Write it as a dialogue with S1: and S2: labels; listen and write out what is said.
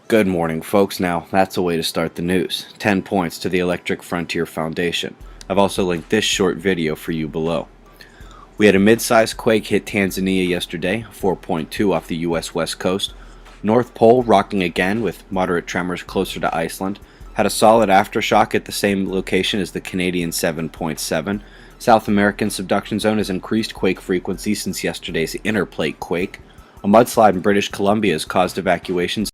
S1: Good morning, folks. Now, that's a way to start the news. 10 points to the Electric Frontier Foundation. I've also linked this short video for you below. We had a mid-sized quake hit Tanzania yesterday, 4.2 off the U.S. west coast. North Pole rocking again with moderate tremors closer to Iceland. Had a solid aftershock at the same location as the Canadian 7.7. South American subduction zone has increased quake frequency since yesterday's interplate quake. A mudslide in British Columbia has caused evacuations